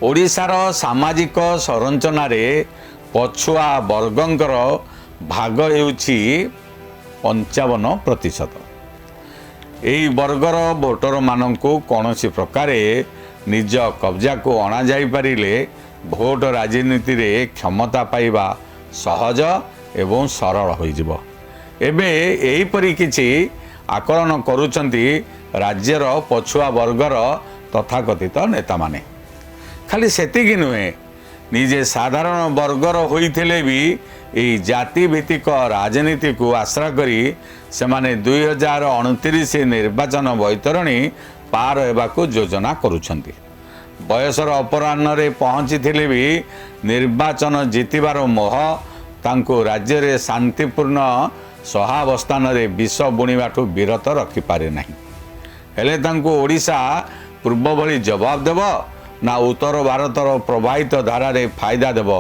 ଓଡ଼ିଶାର ସାମାଜିକ ସଂରଚନାରେ ପଛୁଆ ବର୍ଗଙ୍କର ଭାଗ ହେଉଛି 55%। ଏହି ବର୍ଗର ଭୋଟରମାନଙ୍କୁ କୌଣସି ପ୍ରକାରେ ନିଜ କବ୍ଜାକୁ ଅଣାଯାଇପାରିଲେ ଭୋଟ ରାଜନୀତିରେ କ୍ଷମତା ପାଇବା ସହଜ ଏବଂ ସରଳ ହୋଇଯିବ। ଏବେ ଏହିପରି କିଛି ଆକଳନ କରୁଛନ୍ତି ରାଜ୍ୟର ପଛୁଆ ବର୍ଗର ତଥାକଥିତ ନେତାମାନେ। ଖାଲି ସେତିକି ନୁହେଁ, ନିଜେ ସାଧାରଣ ବର୍ଗର ହୋଇଥିଲେ ବି ଏହି ଜାତିଭିତ୍ତିକ ରାଜନୀତିକୁ ଆଶ୍ରା କରି ସେମାନେ 2029 ନିର୍ବାଚନ ବୈତରଣୀ ପାର ହେବାକୁ ଯୋଜନା କରୁଛନ୍ତି। ବୟସର ଅପରାହ୍ନରେ ପହଞ୍ଚିଥିଲେ ବି ନିର୍ବାଚନ ଜିତିବାର ମୋହ ତାଙ୍କୁ ରାଜ୍ୟରେ ଶାନ୍ତିପୂର୍ଣ୍ଣ ସହାବସ୍ଥାନରେ ବିଷ ବୁଣିବାଠୁ ବିରତ ରଖିପାରେ ନାହିଁ। ହେଲେ ତାଙ୍କୁ ଓଡ଼ିଶା ପୂର୍ବ ଭଳି ଜବାବ ଦେବ ନା ଉତ୍ତର ଭାରତର ପ୍ରବାହିତ ଧାରାରେ ଫାଇଦା ଦେବ,